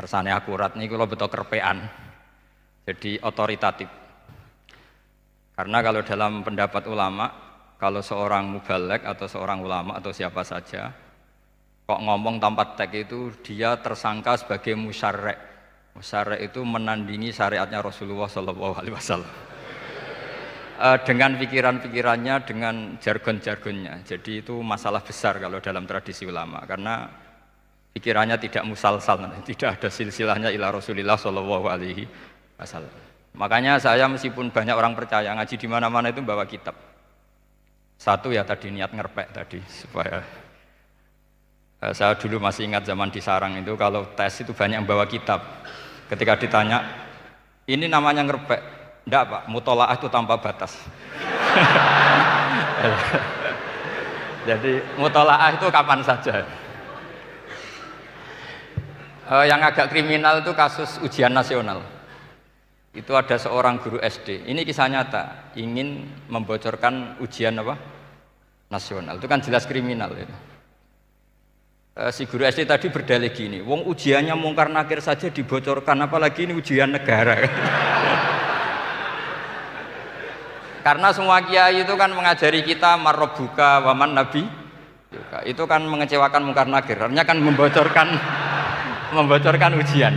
kersane akurat niku kula beto kerpean. Jadi otoritatif. Karena kalau dalam pendapat ulama, kalau seorang mubalek atau seorang ulama atau siapa saja kok ngomong tanpa teks itu dia tersangka sebagai musyarrek. Musyarrek itu menandingi syariatnya Rasulullah SAW. Dengan pikiran-pikirannya, dengan jargon-jargonnya. Jadi itu masalah besar kalau dalam tradisi ulama karena pikirannya tidak musalsal, tidak ada silsilahnya ila Rasulillah SAW. Makanya saya meskipun banyak orang percaya ngaji di mana-mana itu bawa kitab. Satu ya tadi niat ngerpek tadi supaya saya dulu masih ingat zaman di Sarang itu kalau tes itu banyak yang bawa kitab. Ketika ditanya, ini namanya ngerpek? Enggak Pak, mutolaah itu tanpa batas. Jadi mutolaah itu kapan saja. Yang agak kriminal itu kasus ujian nasional. Itu ada seorang guru SD. Ini kisah nyata, ingin membocorkan ujian apa? Nasional. Itu kan jelas kriminal itu. Si guru SD tadi berdalih gini, wong ujiannya mungkar nakir saja dibocorkan, apalagi ini ujian negara. Karena semua kiai itu kan mengajari kita marrobuka waman nabi, itu kan mengecewakan mungkar nakir, artinya kan membocorkan ujian.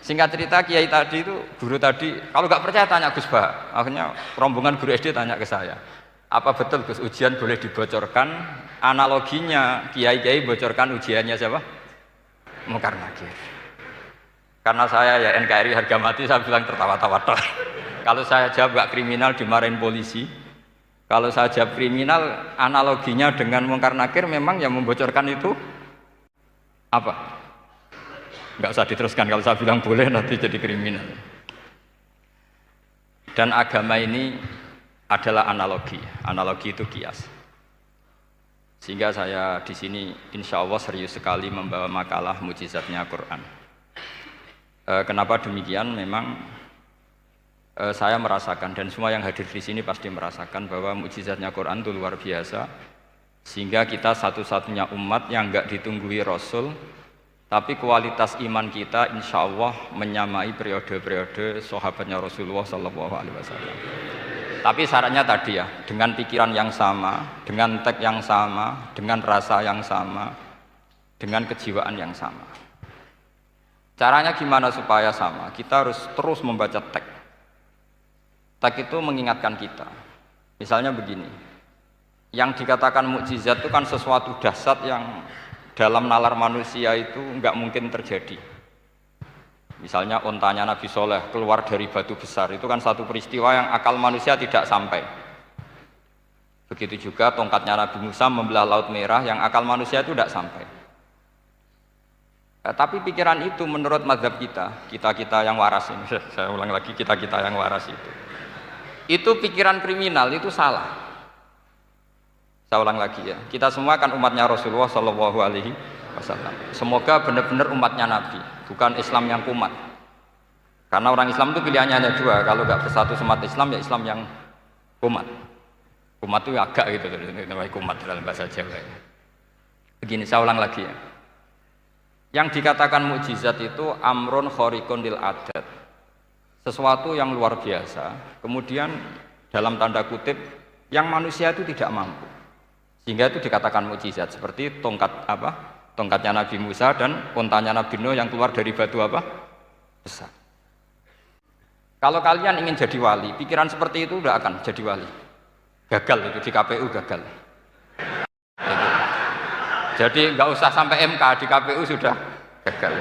Singkat cerita kiai tadi itu, guru tadi, kalau nggak percaya tanya Gus Bah. Akhirnya rombongan guru SD tanya ke saya, apa betul Gus ujian boleh dibocorkan? Analoginya kiai-kiai bocorkan ujiannya siapa? Mungkar nakir. Karena saya ya NKRI harga mati, saya bilang tertawa-tawa. Kalau saya jawab nggak kriminal dimarahin polisi. Kalau saya jawab kriminal, analoginya dengan mungkar nakir memang yang membocorkan itu apa? Nggak usah diteruskan, kalau saya bilang boleh nanti jadi kriminal. Dan agama ini adalah analogi itu kias. Sehingga saya di sini insya Allah serius sekali membawa makalah mukjizatnya Quran. Kenapa demikian? Memang saya merasakan dan semua yang hadir di sini pasti merasakan bahwa mukjizatnya Quran itu luar biasa. Sehingga kita satu-satunya umat yang nggak ditunggui Rasul, tapi kualitas iman kita insya Allah menyamai periode-periode sahabatnya Rasulullah SAW. Tapi syaratnya tadi ya, dengan pikiran yang sama, dengan teks yang sama, dengan rasa yang sama, dengan kejiwaan yang sama. Caranya gimana supaya sama? Kita harus terus membaca teks. Teks itu mengingatkan kita. Misalnya begini, yang dikatakan mukjizat itu kan sesuatu dahsyat yang dalam nalar manusia itu nggak mungkin terjadi. Misalnya ontanya Nabi Soleh keluar dari batu besar, itu kan satu peristiwa yang akal manusia tidak sampai. Begitu juga tongkatnya Nabi Musa membelah Laut Merah, yang akal manusia itu tidak sampai. Tapi pikiran itu menurut mazhab kita yang waras ini, saya ulang lagi, kita yang waras itu pikiran kriminal, itu salah. Saya ulang lagi ya, kita semua kan umatnya Rasulullah SAW. Semoga benar-benar umatnya Nabi, bukan Islam yang kumat. Karena orang Islam itu pilihannya hanya dua, kalau nggak bersatu semat Islam ya Islam yang kumat. Kumat itu agak gitu, namanya kumat dalam bahasa Jawa. Begini, saya ulang lagi ya. Yang dikatakan mukjizat itu amrun khariqun lil adat, sesuatu yang luar biasa. Kemudian dalam tanda kutip yang manusia itu tidak mampu, sehingga itu dikatakan mukjizat. Seperti tongkatnya Nabi Musa dan untanya Nabi Nuh yang keluar dari batu apa? Besar. Kalau kalian ingin jadi wali, pikiran seperti itu tidak akan jadi wali. Gagal itu di KPU gagal. Jadi nggak usah sampai MK, di KPU sudah gagal.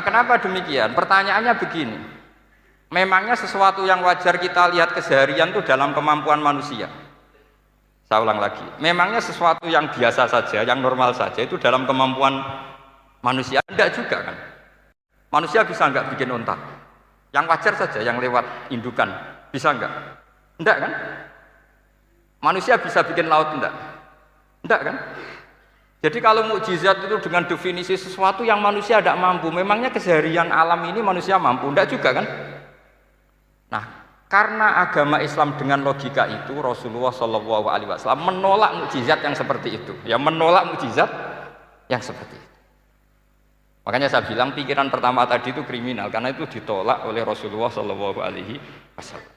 Kenapa demikian? Pertanyaannya begini. Memangnya sesuatu yang wajar kita lihat keseharian itu dalam kemampuan manusia? Saya ulang lagi, memangnya sesuatu yang biasa saja, yang normal saja itu dalam kemampuan manusia? Enggak juga kan? Manusia bisa enggak bikin unta? Yang wajar saja, yang lewat indukan, bisa enggak? Enggak kan? Manusia bisa bikin laut enggak? Enggak kan? Jadi kalau mukjizat itu dengan definisi sesuatu yang manusia tidak mampu, memangnya keseharian alam ini manusia mampu? Enggak juga kan? Nah, karena agama Islam dengan logika itu Rasulullah SAW menolak mukjizat yang seperti itu. Ya menolak mukjizat yang seperti itu. Makanya saya bilang pikiran pertama tadi itu kriminal karena itu ditolak oleh Rasulullah Shallallahu Alaihi Wasallam.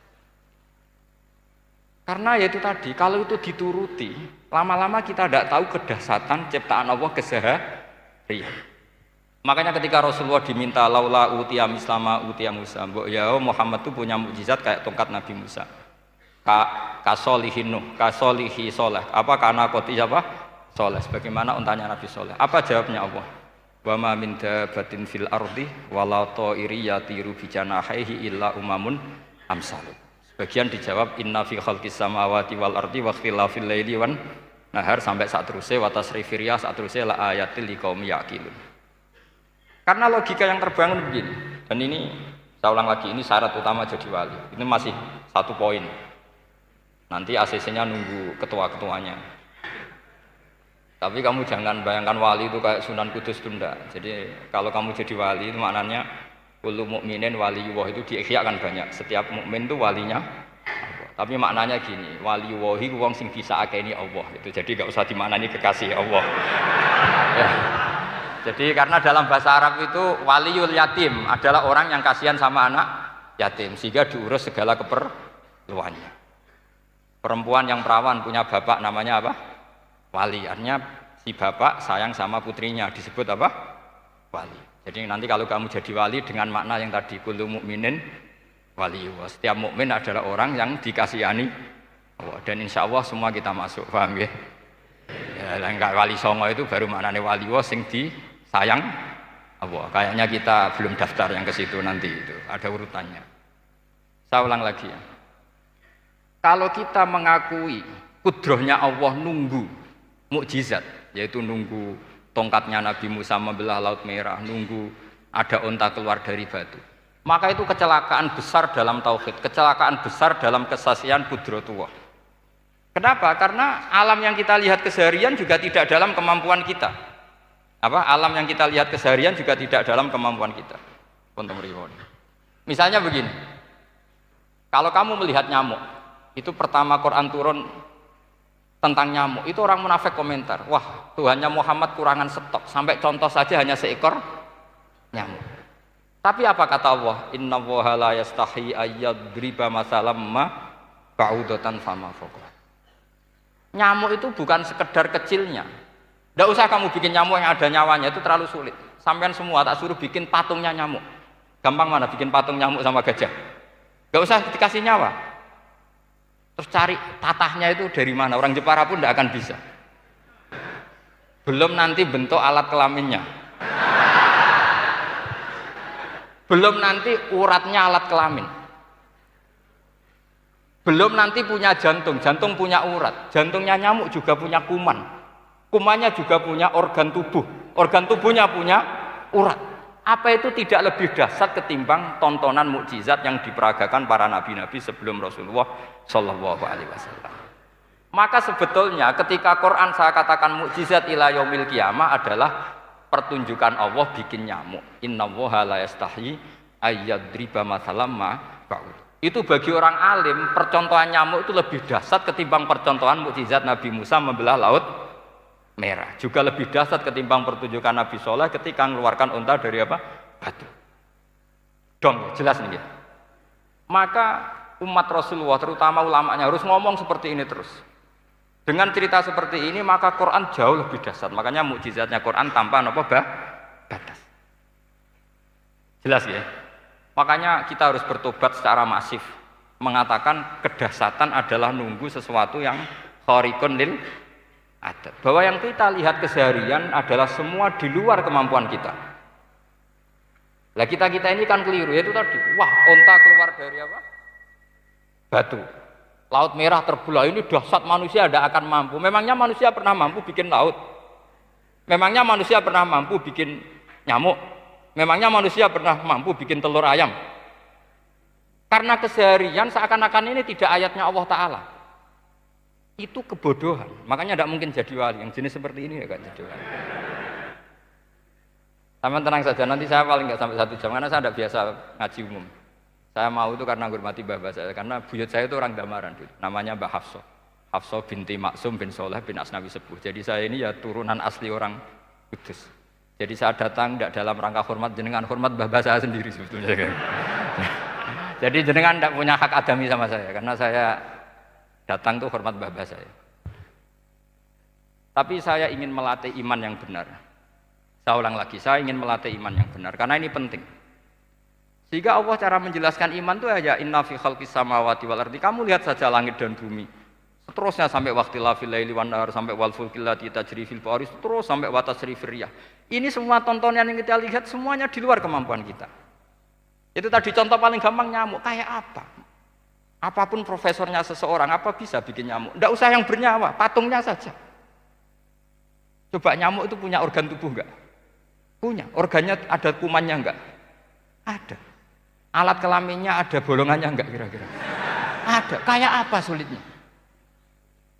Karena ya itu tadi, kalau itu dituruti, lama-lama kita tidak tahu kedahsyatan ciptaan Allah keseharian. Makanya ketika Rasulullah diminta laula utiya mislama utiya Musa, ya Muhammad itu punya mukjizat kayak tongkat Nabi Musa. Kasolihin Nuh, kasolihi soleh. Apa karena koti apa? Soleh. Sebagaimana untanya Nabi Soleh. Apa jawabnya Allah? Wa ma min dabatin fil ardi wala ta'iri yatiru bi janahihi illa umamun amsalukum. Sebagian dijawab inna fi khalqis samawati wal ardi wa ikhtilafil laili wan nahar sampai saat terusnya wa tasrifir riyah saat terusnya la ayatil liqaumi yaqilun. Karena logika yang terbangun begini. Dan ini saya ulang lagi, ini syarat utama jadi wali. Ini masih satu poin. Nanti ACC-nya nunggu ketua-ketuanya. Tapi kamu jangan bayangkan wali itu kayak Sunan Kudus tunda. Jadi kalau kamu jadi wali itu maknanya kullu mukminin waliyullah itu diikhyakan banyak. Setiap mukmin itu walinya Allah. Tapi maknanya gini, waliyullahi wong sing bisa akeni Allah. Itu jadi enggak usah dimaknani kekasih Allah. Ya. Jadi karena dalam bahasa Arab itu waliyul yatim adalah orang yang kasihan sama anak yatim sehingga diurus segala keperluannya. Perempuan yang perawan punya bapak namanya apa? Wali. Artinya si bapak sayang sama putrinya disebut apa? Wali. Jadi nanti kalau kamu jadi wali dengan makna yang tadi kullu mukminin waliyullah. Setiap mukmin adalah orang yang dikasihani Allah. Dan insya Allah semua kita masuk, paham ya? Ya enggak wali songo itu baru maknanya waliyullah sing disayang Allah. Kayaknya kita belum daftar yang ke situ nanti itu. Ada urutannya. Saya ulang lagi ya. Kalau kita mengakui kudrohnya Allah nunggu mukjizat, yaitu nunggu tongkatnya Nabi Musa membelah Laut Merah, nunggu ada unta keluar dari batu, maka itu kecelakaan besar dalam tauhid, kecelakaan besar dalam kesaksian kudratullah. Kenapa? Karena alam yang kita lihat keseharian juga tidak dalam kemampuan kita. Alam yang kita lihat keseharian juga tidak dalam kemampuan kita. Misalnya begini, kalau kamu melihat nyamuk, itu pertama Quran turun tentang nyamuk, itu orang munafik komentar, wah Tuhannya Muhammad kurangan stok, sampai contoh saja hanya seekor nyamuk. Tapi apa kata Allah? Innallaha la yastahi ayyadriba masalam ma ba'udatan fama fawqa. Nyamuk itu bukan sekedar kecilnya. Tidak usah kamu bikin nyamuk yang ada nyawanya, itu terlalu sulit. Sampean semua tak suruh bikin patungnya nyamuk. Gampang mana bikin patung nyamuk sama gajah? Gak usah dikasih nyawa. Terus cari tatahnya itu dari mana, orang Jepara pun tidak akan bisa. Belum nanti bentuk alat kelaminnya, belum nanti uratnya alat kelamin, belum nanti punya jantung, jantung punya urat, jantungnya nyamuk juga punya kuman, kumannya juga punya organ tubuh, organ tubuhnya punya urat. Apa itu tidak lebih dahsyat ketimbang tontonan mukjizat yang diperagakan para nabi-nabi sebelum Rasulullah Shallallahu Alaihi Wasallam? Maka sebetulnya ketika Quran saya katakan mukjizat ila yaumil qiyamah adalah pertunjukan Allah bikin nyamuk. Innallaha la yastahi ayyadriba mathalam ma ba'ud. Itu bagi orang alim percontohan nyamuk itu lebih dahsyat ketimbang percontohan mukjizat Nabi Musa membelah Laut Merah, juga lebih dahsyat ketimbang pertunjukan Nabi Soleh ketika mengeluarkan unta dari apa? Batu. Dong, jelas nih ya. Maka umat Rasulullah, terutama ulamanya harus ngomong seperti ini terus. Dengan cerita seperti ini, maka Quran jauh lebih dahsyat. Makanya mukjizatnya Quran tanpa apa? Batas. Jelas ya. Makanya kita harus bertobat secara masif, mengatakan kedahsyatan adalah nunggu sesuatu yang khariqun lil ada, bahwa yang kita lihat keseharian adalah semua di luar kemampuan kita. Lah kita ini kan keliru, yaitu tadi, wah onta keluar dari apa? Batu. Laut Merah terbelah, ini dahsyat, manusia tidak akan mampu. Memangnya manusia pernah mampu bikin laut? Memangnya manusia pernah mampu bikin nyamuk? Memangnya manusia pernah mampu bikin telur ayam? Karena keseharian seakan-akan ini tidak ayatnya Allah Ta'ala. Itu kebodohan, makanya tidak mungkin jadi wali. Yang jenis seperti ini ya kan jadi wali. Sama tenang saja, nanti saya paling nggak sampai 1 jam karena saya tidak biasa ngaji umum. Saya mau itu karena menghormati bapak saya, karena buyut saya itu orang Damaran, namanya Mbah Hafsah. Hafsah binti Maksum bin Soleh bin Asnawi Sepuh. Jadi saya ini ya turunan asli orang Kudus. Jadi saya datang tidak dalam rangka hormat jenengan, hormat mbah saya sendiri sebetulnya. Jadi jenengan tidak punya hak adami sama saya, karena saya datang tuh hormat mbah saya. Tapi saya ingin melatih iman yang benar. Saya ulang lagi, saya ingin melatih iman yang benar, karena ini penting. Sehingga Allah cara menjelaskan iman itu aja inna fi khalqis samawati wal ardi. Kamu lihat saja langit dan bumi. Seterusnya sampai waqtilafil laili wan nahar, sampai wal fulkil lati tajri fil bahri, terus sampai wa tasrifir riyah. Ini semua tontonan yang kita lihat semuanya di luar kemampuan kita. Itu tadi contoh paling gampang nyamuk, kayak apa? Apapun profesornya seseorang, apa bisa bikin nyamuk? Tidak usah yang bernyawa, patungnya saja. Coba nyamuk itu punya organ tubuh enggak? Punya. Organnya ada kumannya enggak? Ada. Alat kelaminnya ada bolongannya enggak kira-kira? Ada. Kayak apa sulitnya?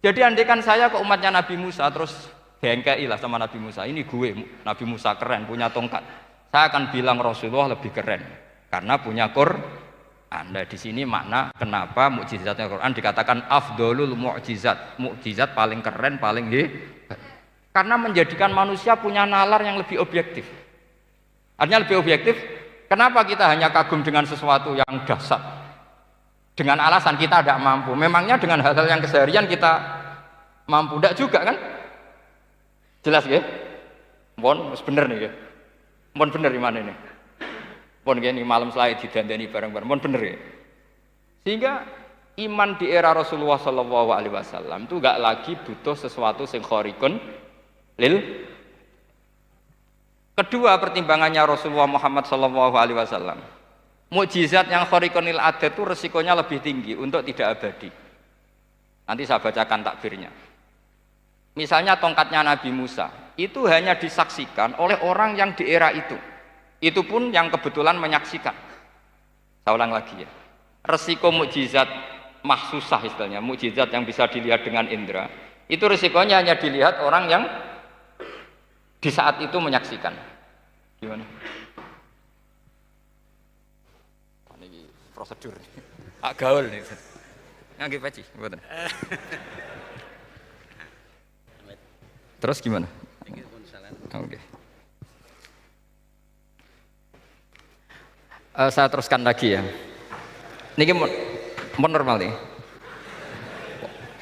Jadi andaikan saya ke umatnya Nabi Musa terus bengkei lah sama Nabi Musa, ini gue Nabi Musa keren punya tongkat, saya akan bilang Rasulullah lebih keren karena punya Quran. Nah di sini makna kenapa mukjizatnya Quran dikatakan afdolul mukjizat, mukjizat paling keren paling hebat, karena menjadikan manusia punya nalar yang lebih objektif. Artinya lebih objektif. Kenapa kita hanya kagum dengan sesuatu yang dahsyat dengan alasan kita tidak mampu? Memangnya dengan hal-hal yang keseharian kita mampu? Tidak juga kan? Jelas ya? Mohon bener nih ya? Mohon bener di mana ini? Mohon gini malam selai didandani bareng-bareng. Mohon bener ya? Sehingga iman di era Rasulullah SAW itu nggak lagi butuh sesuatu yang khariqun lil. Kedua pertimbangannya Rasulullah Muhammad SAW, mukjizat yang khariqun lil adat itu resikonya lebih tinggi untuk tidak abadi. Nanti saya bacakan takbirnya. Misalnya tongkatnya Nabi Musa itu hanya disaksikan oleh orang yang di era itu pun yang kebetulan menyaksikan. Saya ulang lagi ya, resiko mukjizat mahsusah istilahnya, mukjizat yang bisa dilihat dengan indera, itu resikonya hanya dilihat orang yang di saat itu menyaksikan. Gimana? Ini prosedur agak gaul nih. Nggih peci, mboten. Terus gimana? Oke. Saya teruskan lagi ya. Niki mau normal nih.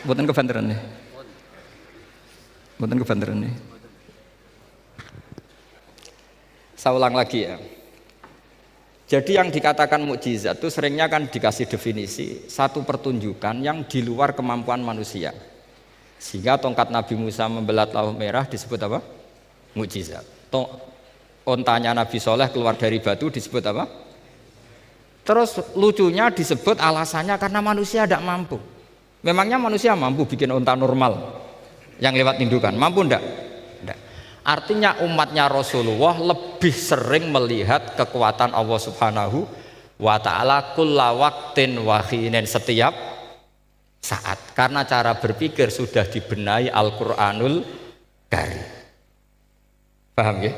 Mboten kebanteran nih. Mboten kebanteran nih. Saya ulang lagi ya. Jadi yang dikatakan mukjizat itu seringnya kan dikasih definisi satu pertunjukan yang di luar kemampuan manusia. Sehingga tongkat Nabi Musa membelat laut merah disebut apa? Mukjizat. Ontanya Nabi Soleh keluar dari batu disebut apa? Terus lucunya disebut alasannya karena manusia tidak mampu. Memangnya manusia mampu bikin onta normal yang lewat indukan? Mampu enggak? Enggak. Artinya umatnya Rasulullah lebih sering melihat kekuatan Allah Subhanahu wa ta'ala kulla waqtin wa khinin, setiap saat, karena cara berpikir sudah dibenahi Al-Qur'anul Karim. Paham ya?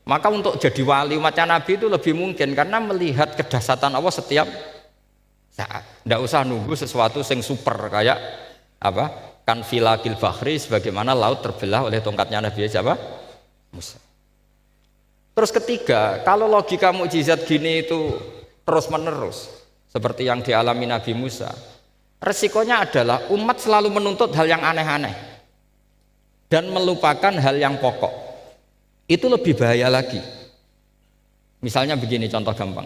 Maka untuk jadi wali umatnya Nabi itu lebih mungkin karena melihat kedahsyatan Allah setiap saat. Tidak usah nunggu sesuatu yang super kayak apa? Kan filakil bahri, sebagaimana laut terbelah oleh tongkatnya Nabi siapa? Musa. Terus ketiga, kalau logika mukjizat gini itu terus menerus seperti yang dialami Nabi Musa, resikonya adalah umat selalu menuntut hal yang aneh-aneh dan melupakan hal yang pokok. Itu lebih bahaya lagi. Misalnya begini contoh gampang.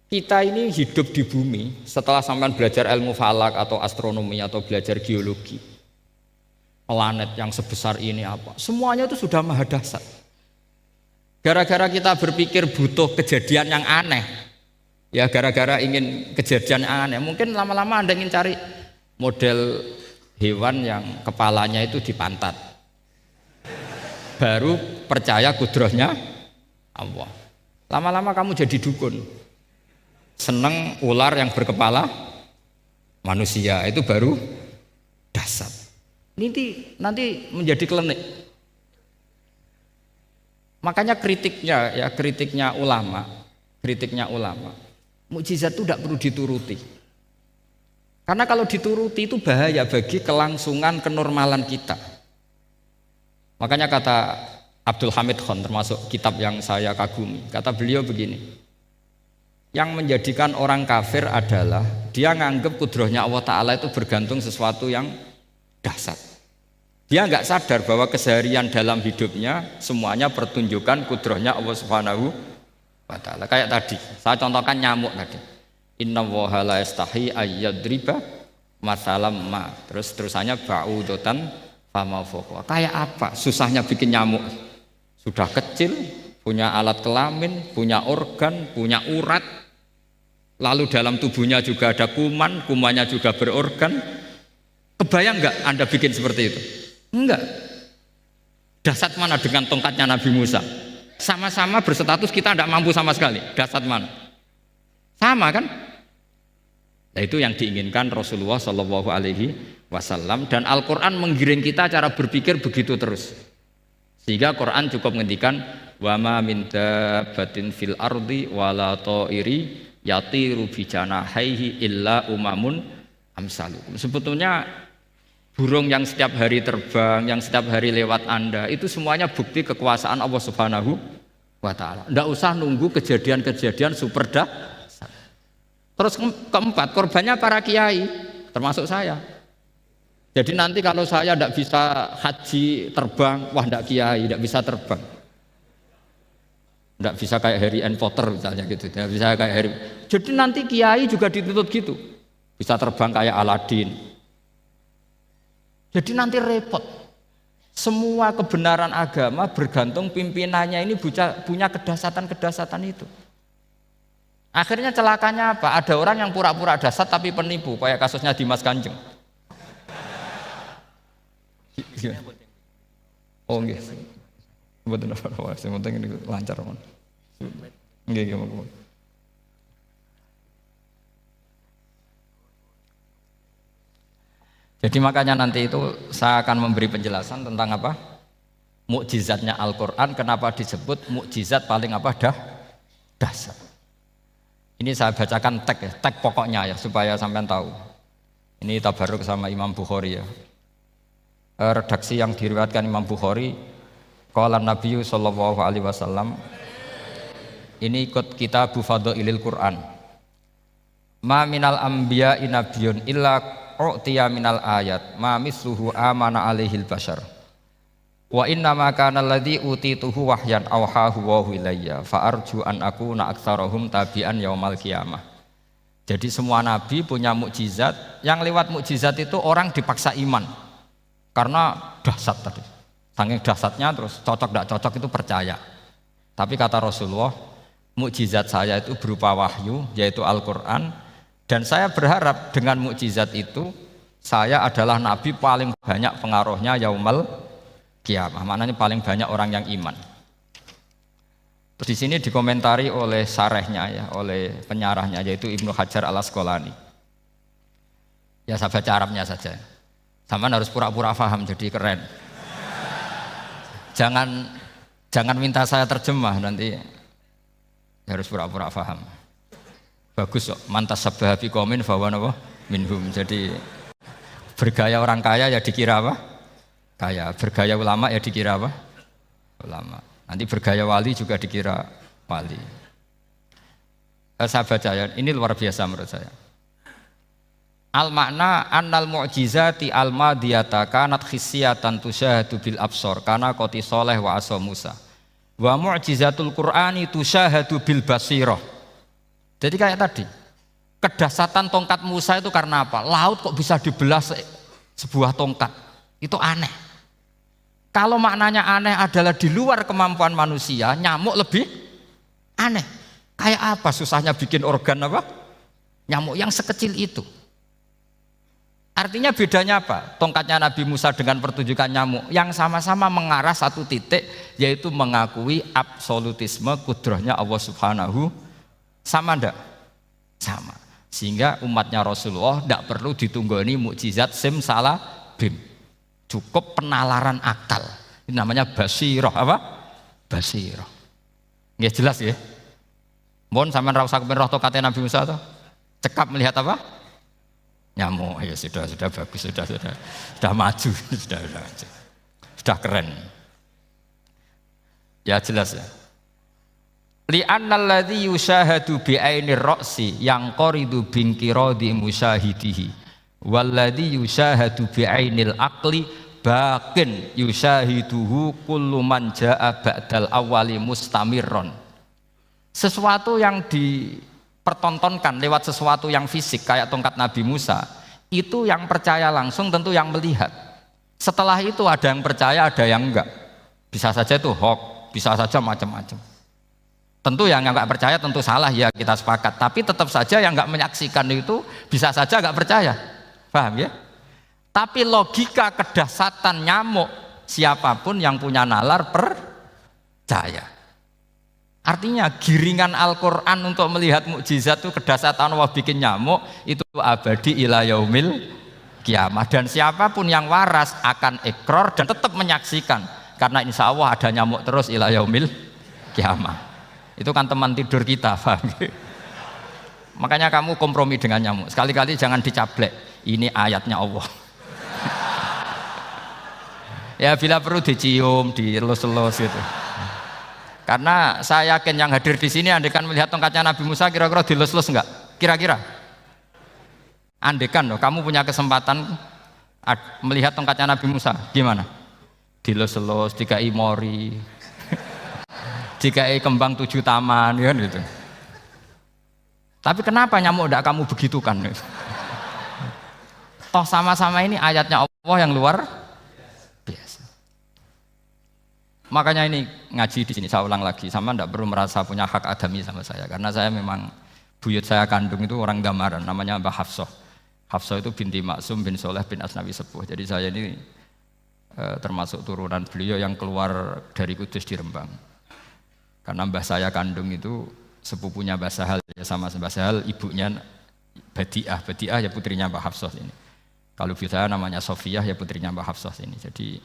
Kita ini hidup di bumi setelah sampean belajar ilmu falak atau astronomi atau belajar geologi. Planet yang sebesar ini apa? Semuanya itu sudah maha dahsyat. Gara-gara kita berpikir butuh kejadian yang aneh. Ya gara-gara ingin kejadian yang aneh. Mungkin lama-lama Anda ingin cari model hewan yang kepalanya itu di pantat. Baru percaya kudrahnya Allah. Lama-lama kamu jadi dukun. Seneng ular yang berkepala manusia, itu baru dahsyat. Nanti menjadi klinik. Makanya kritiknya ulama, mukjizat itu tidak perlu dituruti. Karena kalau dituruti itu bahaya bagi kelangsungan kenormalan kita. Makanya kata Abdul Hamid Khan, termasuk kitab yang saya kagumi, kata beliau begini, yang menjadikan orang kafir adalah dia nganggep kudrohnya Allah Ta'ala itu bergantung sesuatu yang dahsyat. Dia nggak sadar bahwa keseharian dalam hidupnya semuanya pertunjukan kudrohnya Allah Subhanahu wa Ta'ala. Kayak tadi, saya contohkan nyamuk tadi. Inna woha la yastahi ayyadriba masalam ma. Terus terusannya ba'udotan fama fokwa. Kayak apa susahnya bikin nyamuk? Sudah kecil, punya alat kelamin, punya organ, punya urat, lalu dalam tubuhnya juga ada kuman, kumannya juga berorgan. Kebayang nggak Anda bikin seperti itu? Enggak. Dahsyat mana dengan tongkatnya Nabi Musa? Sama-sama berstatus kita tidak mampu sama sekali. Dahsyat mana? Sama kan? Nah, itu yang diinginkan Rasulullah Shallallahu Alaihi Wasallam, dan Al-Quran menggiring kita cara berpikir begitu terus. Sehingga Quran cukup menghentikan wa ma min dabbatin fil ardi wala ta'iri yatiru bi janahaihi illa umamun amsalukum. Sebetulnya burung yang setiap hari terbang, yang setiap hari lewat Anda, itu semuanya bukti kekuasaan Allah Subhanahu wa Ta'ala. Tidak usah nunggu kejadian-kejadian super dahsyat. Terus keempat, korbannya para kiai, termasuk saya. Jadi nanti kalau saya tidak bisa haji terbang, wah tidak kiai, tidak bisa terbang. Tidak bisa kayak Harry and Potter misalnya gitu, tidak bisa kayak Harry. Jadi nanti kiai juga dituntut gitu, bisa terbang kayak Aladin. Jadi nanti repot. Semua kebenaran agama bergantung pimpinannya ini punya kedahsyatan-kedahsyatan itu. Akhirnya celakanya apa? Ada orang yang pura-pura dahsyat tapi penipu, kayak kasusnya Dimas Kanjeng. Oh nggih. Mboten apa-apa, sing penting ini lancar mon. Nggih nggih. Jadi makanya nanti itu saya akan memberi penjelasan tentang apa? Mukjizatnya Al-Qur'an, kenapa disebut mukjizat paling apa? Dahsyat. Ini saya bacakan teks ya, teks pokoknya ya supaya sampean tahu. Ini tabaruk sama Imam Bukhari ya. Redaksi yang diriwayatkan Imam Bukhari, qala Nabi sallallahu alaihi wasallam, ini ikut kitab Fadhailil Quran. Ma minal anbiya'i nabiyyun illa u'tiya minal ayat ma misluhu amana alaihil bashar. Wa inna ma kana alladhi utituhu wahyan awhahu wa ilayya fa arju an akuna aktsarahum tabi'an yaumal qiyamah. Jadi semua nabi punya mukjizat, yang lewat mukjizat itu orang dipaksa iman. Karena dahsyat tadi, saking dahsyatnya terus cocok tidak cocok itu percaya. Tapi kata Rasulullah, mukjizat saya itu berupa wahyu, yaitu Al-Quran, dan saya berharap dengan mukjizat itu saya adalah nabi paling banyak pengaruhnya yaumal qiyamah. Maknanya paling banyak orang yang iman. Terus di sini dikomentari oleh syarehnya ya, oleh penyarahnya yaitu Ibnu Hajar Al-Asqalani. Ya saya baca Arabnya saja. Sampean harus pura-pura paham jadi keren. Jangan minta saya terjemah nanti harus pura-pura paham. Bagus kok, mantas sabah bi qaumin fa huwa minhum. Jadi bergaya orang kaya ya dikira apa? Kaya. Bergaya ulama ya dikira apa? Ulama. Nanti bergaya wali juga dikira wali. Saya baca ya, ini luar biasa menurut saya. Al makna annal mu'jizati al madiyata kanat khissiyatan tusyahadu bil absor kana qoti soleh wa asa Musa wa mu'jizatul Qur'ani tusyahadu bil basirah. Jadi kayak tadi, kedahsyatan tongkat Musa itu karena apa? Laut kok bisa dibelah sebuah tongkat, itu aneh. Kalau maknanya aneh adalah di luar kemampuan manusia, nyamuk lebih aneh. Kayak apa susahnya bikin organ apa? Nyamuk yang sekecil itu. Artinya bedanya apa? Tongkatnya Nabi Musa dengan pertunjukan nyamuk yang sama-sama mengarah satu titik, yaitu mengakui absolutisme kudrahnya Allah Subhanahu. Sama enggak? Sama. Sehingga umatnya Rasulullah tidak perlu ditunggoni mukjizat simsalabim. Cukup penalaran akal. Ini namanya basirah apa? Basirah. Nggih jelas ya? Mohon sampean ra usah kepen roh tongkatnya Nabi Musa toh. Cekap melihat apa? Nyamuk. Ya sudah bagus, sudah maju, sudah keren. Ya jelas ya. Li'annal ladzi yusyahadu bi'ainir ra'si yang qaridu binqiradi musyahidihi walladzi yusyahadu bi'ainil aqli baqin yusyahiduhu kullu man jaa ba'dal awwali mustamirron. Sesuatu yang dipertontonkan lewat sesuatu yang fisik kayak tongkat Nabi Musa, itu yang percaya langsung tentu yang melihat. Setelah itu ada yang percaya, ada yang enggak. Bisa saja itu hoax, bisa saja macam-macam. Tentu yang nggak percaya tentu salah ya, kita sepakat. Tapi tetap saja yang nggak menyaksikan itu bisa saja nggak percaya, paham ya? Tapi logika kedahsyatan nyamuk, siapapun yang punya nalar percaya. Artinya giringan Al-Quran untuk melihat mukjizat itu kedahsyatan Allah bikin nyamuk itu abadi ila yaumil kiamah. Dan siapapun yang waras akan ikrar dan tetap menyaksikan, karena insya Allah ada nyamuk terus ila yaumil kiamah. Itu kan teman tidur kita, paham? Makanya kamu kompromi dengan nyamuk. Sekali-kali jangan dicablek. Ini ayatnya Allah. Ya bila perlu dicium, dielus-elus gitu. Karena saya yakin yang hadir di sini andekan melihat tongkatnya Nabi Musa kira-kira dilus-elus enggak? Kira-kira? Andekan loh, kamu punya kesempatan melihat tongkatnya Nabi Musa, gimana? Dilus-elus, dikai mori. Jika kembang 7 taman kan gitu. Tapi kenapa nyamuk tidak kamu begitukan? Toh sama-sama ini ayatnya Allah yang luar biasa. Makanya ini ngaji di sini saya ulang lagi, sama tidak perlu merasa punya hak adami sama saya, karena saya memang buyut saya kandung itu orang Gamaran, namanya Mbah Hafsah. Hafsah itu binti Maksum bin Soleh bin Asnawi Sepuh. Jadi saya ini termasuk turunan beliau yang keluar dari Kudus di Rembang. Karena mbah saya kandung itu sepupunya Mbah Sahal ya, sama Mbah Sahal ibunya Badiah ya putrinya Mbah Hafsah ini. Kalau ibu saya namanya Sofiyah ya putrinya Mbah Hafsah ini. Jadi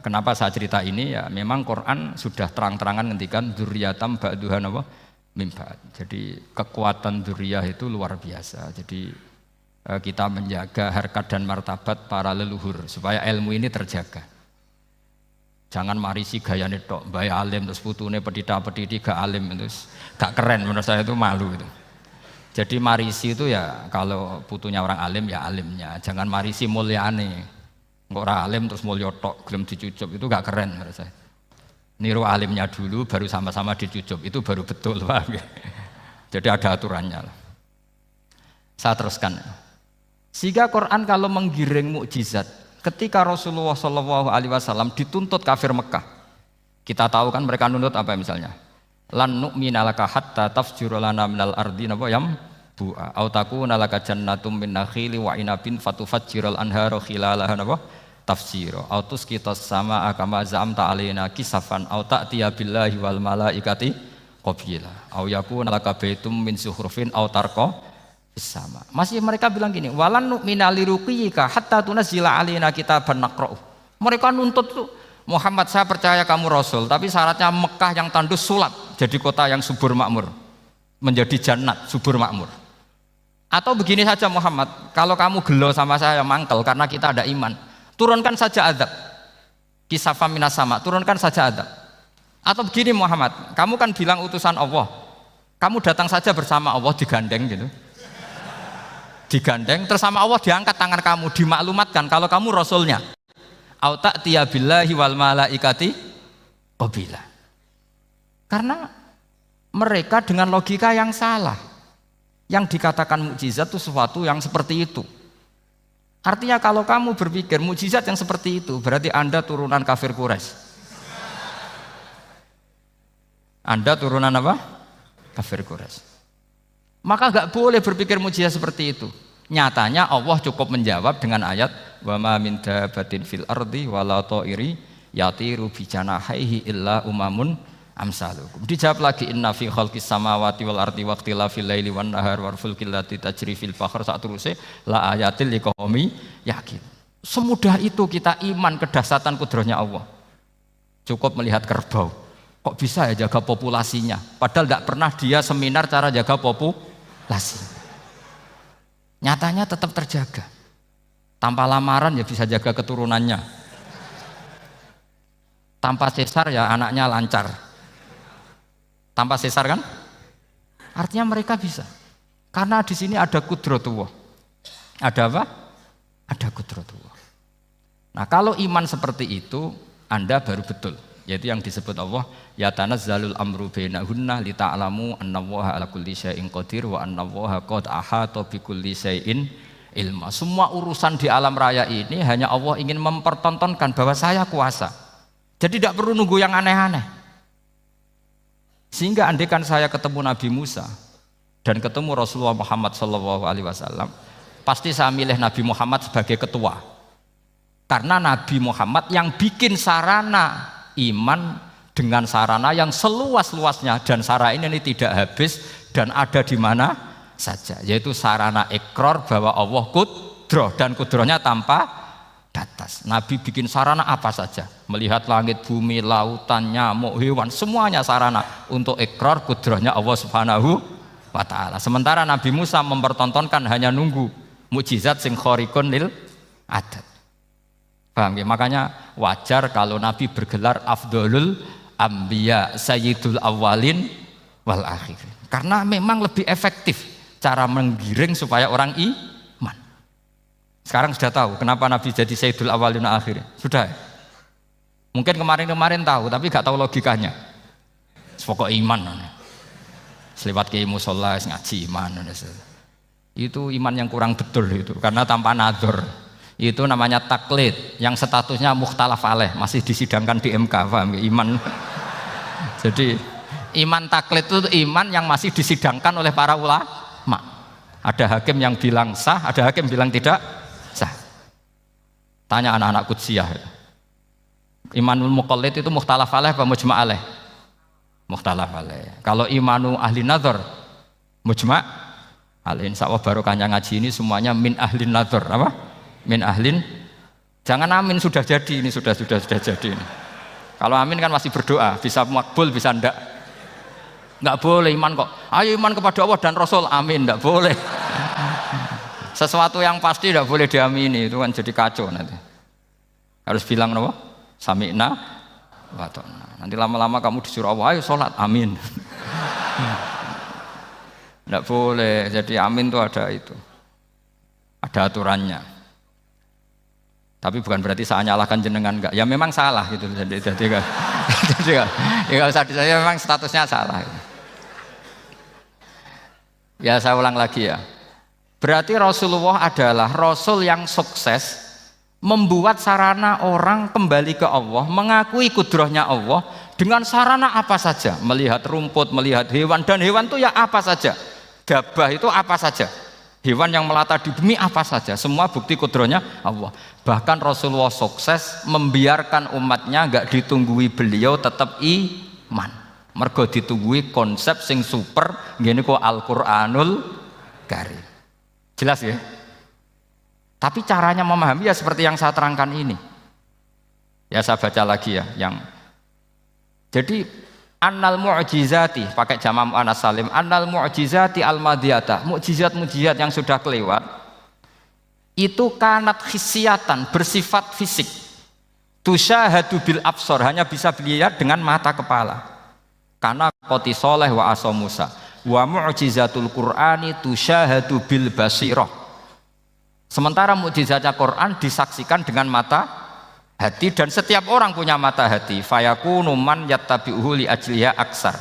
kenapa saya cerita ini ya, memang Quran sudah terang-terangan ngendikan dzurriyatam ba'duhan apa mimba. Jadi kekuatan dzurriyah itu luar biasa. Jadi kita menjaga harkat dan martabat para leluhur supaya ilmu ini terjaga. Jangan marisi gayane tok, mbah alim terus putune pedita-pediti gak alim terus gak keren, menurut saya itu malu itu. Jadi marisi itu ya kalau putunya orang alim ya alimnya, jangan marisi mulyane. Engko ora alim terus mulya tok gelem dicucup itu gak keren menurut saya. Niru alimnya dulu baru sama-sama dicucup itu baru betul, paham ya? Jadi ada aturannya lah. Saya teruskan. Sehingga Quran kalau menggiring mukjizat ketika Rasulullah SAW dituntut kafir Mekah, kita tahu kan mereka nuntut apa misalnya? Lan nu'mina laka hatta tafjura lana minal ardi napa yam bu'a au takuna laka jannatum min nakhili wa inabin fatufajjiral anhara khilalaha napa tafsira au tusqitas samaa kama za'amta alaina kisafan au ta'tiya billahi wal malaikati qabila au yakuna laka baitum min zuhrufin au tarqa sama. Masih mereka bilang gini, walan nu'mina liruqiyika hatta tunazzila alaina kitaban naqra'u. Mereka nuntut tuh, Muhammad saya percaya kamu Rasul, tapi syaratnya Mekah yang tandus sulap jadi kota yang subur makmur, menjadi jannat subur makmur. Atau begini saja Muhammad, kalau kamu gelo sama saya mangkel karena kita ada iman, turunkan saja azab. Kisafah minas sama, turunkan saja azab. Atau begini Muhammad, kamu kan bilang utusan Allah, kamu datang saja bersama Allah digandeng gitu. Digandeng terus sama Allah diangkat tangan kamu, dimaklumatkan kalau kamu rasulnya. Au ta'tiya billahi wal malaikati qabila. Karena mereka dengan logika yang salah. Yang dikatakan mukjizat itu sesuatu yang seperti itu. Artinya kalau kamu berpikir mukjizat yang seperti itu, berarti Anda turunan kafir Quraisy. Anda turunan apa? Kafir Quraisy. Maka gak boleh berpikir mukjizat seperti itu. Nyatanya Allah cukup menjawab dengan ayat wa ma min dabatin fil ardi wala ta'iri yatiru bi janahihi illa umamun amsalukum. Dijawab lagi inna fi khalqis samawati wal ardi wa ikhtilafil laili wan nahar wal fulkil lati tajri fil bahr sak teruse la ayatil liqaumi yakin. Semudah itu kita iman kedahsyatan kudrahnya Allah. Cukup melihat kerbau. Kok bisa ya jaga populasinya? Padahal tidak pernah dia seminar cara jaga populasi. Nyatanya tetap terjaga. Tanpa lamaran ya bisa jaga keturunannya. Tanpa sesar ya anaknya lancar. Tanpa sesar kan? Artinya mereka bisa. Karena di sini ada kudratullah. Ada apa? Ada kudratullah. Nah, kalau iman seperti itu, Anda baru betul. Yaitu yang disebut Allah, ya tanazzalul amru bainahunna lita'lamu annallaha ala kulli syai'in qadir wa annallaha qad ahata bi kulli syai'in ilma. Semua urusan di alam raya ini hanya Allah ingin mempertontonkan bahwa saya kuasa. Jadi tidak perlu nunggu yang aneh-aneh. Sehingga andaikan saya ketemu Nabi Musa dan ketemu Rasulullah Muhammad SAW, pasti saya milih Nabi Muhammad sebagai ketua. Karena Nabi Muhammad yang bikin sarana iman dengan sarana yang seluas-luasnya, dan sarana ini tidak habis dan ada di mana saja, yaitu sarana ikrar bahwa Allah kudroh dan kudrohnya tanpa batas. Nabi bikin sarana apa saja, melihat langit, bumi, lautan, nyamuk, hewan, semuanya sarana untuk ikrar kudrohnya Allah Subhanahu wa ta'ala. Sementara Nabi Musa mempertontonkan hanya nunggu mukjizat sing khariqun lil adat. Paham ya? Makanya wajar kalau Nabi bergelar afdolul anbiya sayyidul awalin wal akhirin, karena memang lebih efektif cara menggiring supaya orang iman. Sekarang sudah tahu kenapa Nabi jadi sayyidul awalin wal akhirin? Sudah ya? Mungkin kemarin tahu tapi gak tahu logikanya. Pokok iman selewat ke musola ngaji iman, itu iman yang kurang betul itu, karena tanpa nador. Itu namanya taklid yang statusnya mukhtalaf alaih, masih disidangkan di MK, paham ya? Iman. Jadi iman taklid itu iman yang masih disidangkan oleh para ulama. Ada hakim yang bilang sah, ada hakim bilang tidak sah. Tanya anak-anak Qudsiyah. Imanul muqallid itu mukhtalaf alaih apa mujma' alaih? Mukhtalaf alaih. Kalau imanu ahli nazar mujma' alaih. Insyaallah barokahnya ngaji ini semuanya min ahli nazar, apa? Min ahlin, jangan amin sudah jadi, ini sudah jadi ini. Kalau amin kan masih berdoa, bisa makbul bisa ndak boleh iman kok. Ayo iman kepada Allah dan Rasul, amin, ndak boleh. Sesuatu yang pasti ndak boleh diamini, itu kan jadi kacau nanti. Harus bilang apa? Sami'na wa ta'na. Nanti lama-lama kamu disuruh Allah, ayo sholat, amin. Ndak boleh, jadi amin itu ada aturannya. Tapi bukan berarti saya nyalahkan jenengan, enggak. Ya memang salah gitu. Jadi ya usah saya memang statusnya salah. Ya saya ulang lagi ya. Berarti Rasulullah adalah Rasul yang sukses membuat sarana orang kembali ke Allah, mengakui kudrohnya Allah dengan sarana apa saja. Melihat rumput, melihat hewan, dan hewan itu ya apa saja. Gabah itu apa saja. Hewan yang melata di bumi apa saja, semua bukti kudrohnya Allah. Bahkan Rasulullah sukses membiarkan umatnya enggak ditunggui beliau tetap iman. Mergo ditunggui konsep sing super ngene kok Al-Qur'anul Karim. Jelas ya? Tapi caranya memahami ya seperti yang saya terangkan ini. Ya saya baca lagi ya yang jadi annal mu'jizati, pakai jama' mu'annas salim, annal mu'jizati al-madiyata, mukjizat-mukjizat yang sudah kelewat itu kanat khisiatan, bersifat fisik, tusyahadu bil absor, hanya bisa dilihat dengan mata kepala, karena qoti soleh wa asa Musa, wa mu'jizatul Qur'ani tusyahadu bil basirah. Sementara mukjizatnya Quran disaksikan dengan mata hati, dan setiap orang punya mata hati. Fayakunu man yattabi'uhu li ajliha aksar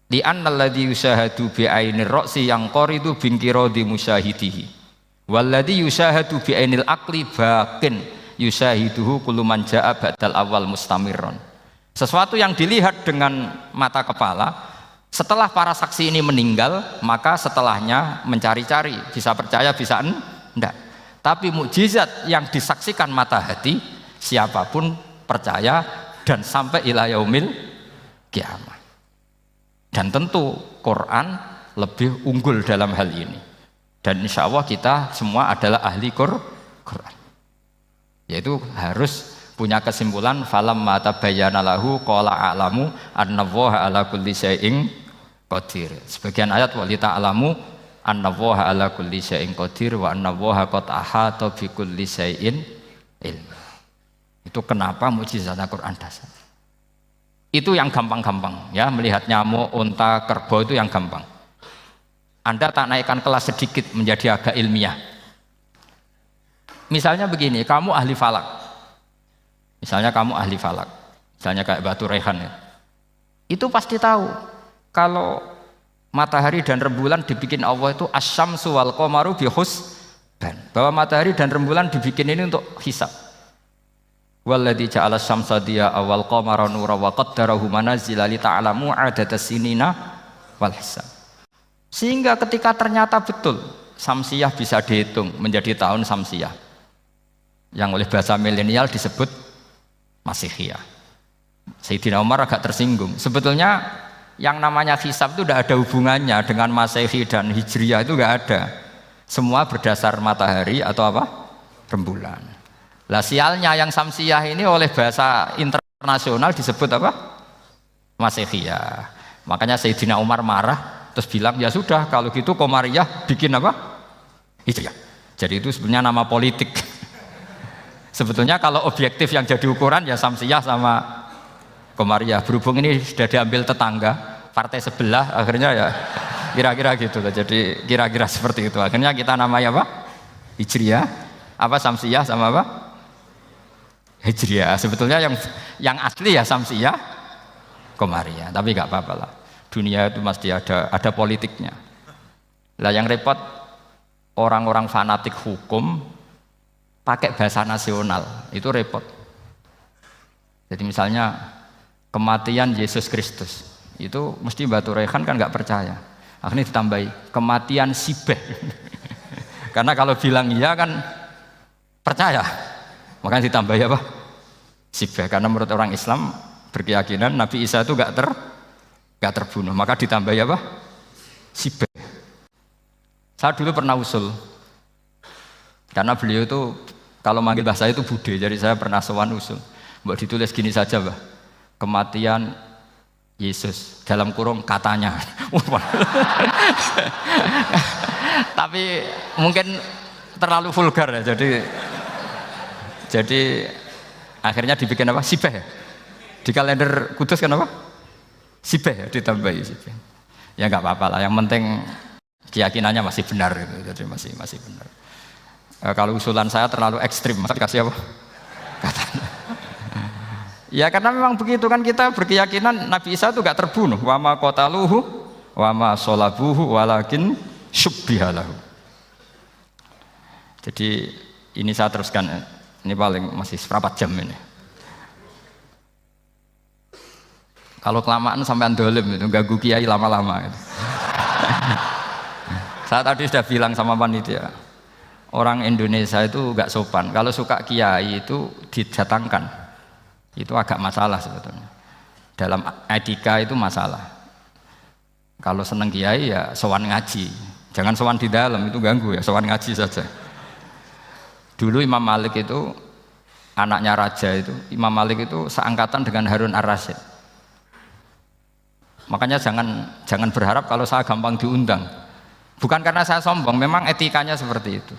li annal ladzi yusyahadu bi ainir ra'si yang qaridu bingkiradi musyahidihi walladzi yusyahadu bi ainil aqli baqin yusyahiduhu kullu man jaa ba'dal awal mustamirron. Sesuatu yang dilihat dengan mata kepala, setelah para saksi ini meninggal, maka setelahnya mencari-cari, bisa percaya bisa enggak. Tapi mukjizat yang disaksikan mata hati, siapapun percaya dan sampai ila yaumil kiamat. Dan tentu Quran lebih unggul dalam hal ini. Dan insya Allah kita semua adalah ahli Quran. Yaitu harus punya kesimpulan falam mata bayyana lahu qala a'lamu annallaha ala kulli syai'in qadir. Sebagian ayat wa li ta'lamu annallaha ala kulli syai'in qadir wa annallaha qad ahata bi kulli syai'in ilma. Itu kenapa mukjizat Al-Quran dasar. Itu yang gampang-gampang ya, melihat nyamuk, unta, kerbau itu yang gampang. Anda tak naikkan kelas sedikit menjadi agak ilmiah. Misalnya begini, kamu ahli falak. Misalnya kamu ahli falak. Misalnya kayak Batu Rehan ya. Itu pasti tahu kalau matahari dan rembulan dibikin Allah itu asyamsu wal qamaru bihusban. Bahwa matahari dan rembulan dibikin ini untuk hisab. Walladzi ja'ala syamsa diya'a wal qamara nura wa qaddarahu manazila li ta'lamu 'adadas sinina wal hisab. Sehingga ketika ternyata betul samsiah bisa dihitung menjadi tahun samsiah yang oleh bahasa milenial disebut Masihiyah. Sayyidina Umar agak tersinggung. Sebetulnya yang namanya hisab itu tidak ada hubungannya dengan Masehi dan Hijriah, itu tidak ada. Semua berdasar matahari atau apa? Rembulan. Lah sialnya yang samsiah ini oleh bahasa internasional disebut apa? Masihiyah. Makanya Sayyidina Umar marah terus bilang ya sudah kalau gitu Qamariyah bikin apa? Hijriah. Jadi itu sebenarnya nama politik. Sebetulnya kalau objektif yang jadi ukuran ya samsiah sama Qamariyah. Berhubung ini sudah diambil tetangga partai sebelah, akhirnya ya kira-kira gitu loh. Jadi kira-kira seperti itu. Akhirnya kita namanya apa? Hijriah, apa samsiah sama apa? Hijriah. Sebetulnya yang asli ya samsiah, Qamariyah. Tapi nggak apa-apa lah. Dunia itu mesti ada politiknya. Lah yang repot orang-orang fanatik hukum pakai bahasa nasional itu repot. Jadi misalnya kematian Yesus Kristus itu mesti Batu Rehan kan nggak percaya. Akhirnya ditambahi kematian Sibeh. Karena kalau bilang iya kan percaya. Makanya ditambahi apa? Sibeh. Karena menurut orang Islam berkeyakinan Nabi Isa itu nggak terbunuh. Maka ditambahi apa? Sibeh. Saya dulu pernah usul. Karena beliau itu kalau manggil bahasa itu bude. Jadi saya pernah sowan usul. Mbak ditulis gini saja, Mbak. Kematian Yesus dalam kurung katanya. Tapi mungkin terlalu vulgar ya. Jadi akhirnya dibikin apa? Sibeh ya? Di kalender Kudus kan apa? Sibeh ya, ditambahi Sibeh. Ya nggak apa-apa lah, yang penting keyakinannya masih benar gitu. Jadi masih benar. Kalau usulan saya terlalu ekstrim, masa dikasih apa? Katanya. Ya karena memang begitu kan, kita berkeyakinan Nabi Isa itu nggak terbunuh. Wa ma qataluhu wa ma sholabuhu walakin syubbihalahu. Jadi ini saya teruskan. Ini paling masih seperempat jam ini. Kalau kelamaan sampai dolim itu ganggu kiai lama-lama. Gitu. Saya tadi sudah bilang sama panitia, orang Indonesia itu nggak sopan. Kalau suka kiai itu didatangkan, itu agak masalah sebetulnya. Dalam etika itu masalah. Kalau seneng kiai ya sowan ngaji, jangan sowan di dalam, itu ganggu ya. Sowan ngaji saja. Dulu Imam Malik itu anaknya raja itu, Imam Malik itu seangkatan dengan Harun Ar-Rasyid. Makanya jangan berharap kalau saya gampang diundang. Bukan karena saya sombong, memang etikanya seperti itu.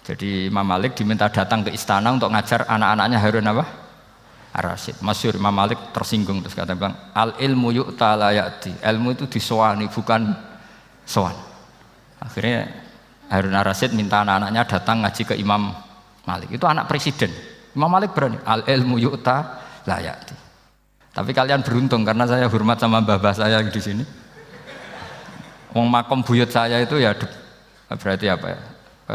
Jadi Imam Malik diminta datang ke istana untuk ngajar anak-anaknya Harun apa? Ar-Rasyid. Masyhur Imam Malik tersinggung terus kata bilang, al ilmu yu'ta la ya'ti. Ilmu itu disowani bukan sowan. Akhirnya Harun Ar-Rasyid minta anak-anaknya datang ngaji ke Imam Malik. Itu anak presiden. Imam Malik berani. Al ilmu yu'ta la ya'ti. Tapi kalian beruntung karena saya hormat sama mbah-mbah saya di sini. Wong makom buyut saya itu ya berarti apa ya?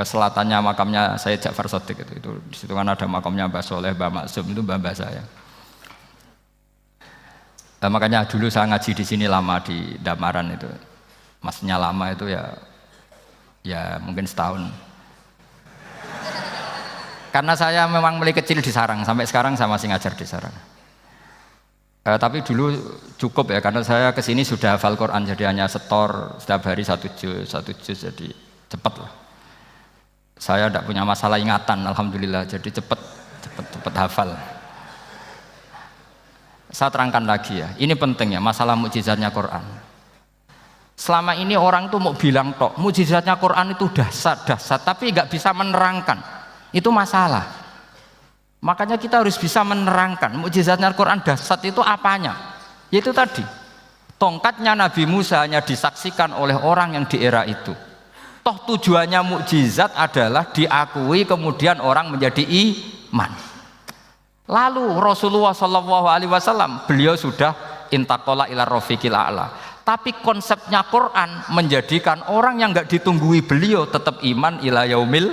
Selatannya makamnya saya Ja'far Shadiq itu di situ kan ada makamnya Mbah Soleh, Mbah Maksum, itu mbah-mbah saya. Makanya dulu saya ngaji di sini lama di Damaran itu. Maksudnya lama itu ya mungkin setahun. Karena saya memang mulai kecil di Sarang, sampai sekarang saya masih ngajar di Sarang. Tapi dulu cukup ya, karena saya kesini sudah hafal Quran, jadi hanya setor setiap hari satu juz, jadi cepat lah. Saya tidak punya masalah ingatan, alhamdulillah, jadi cepat hafal. Saya terangkan lagi ya, ini penting ya, masalah mukjizatnya Quran. Selama ini orang tuh mau bilang tok, mukjizatnya Quran itu dahsyat, tapi nggak bisa menerangkan. Itu masalah. Makanya kita harus bisa menerangkan mukjizatnya Al-Quran dahsyat itu apanya. Yaitu tadi, tongkatnya Nabi Musa hanya disaksikan oleh orang yang di era itu. Toh tujuannya mukjizat adalah diakui kemudian orang menjadi iman. Lalu Rasulullah SAW beliau sudah intaqala ila rafiqil a'la. Tapi konsepnya Quran menjadikan orang yang enggak ditunggui beliau tetap iman ila yaumil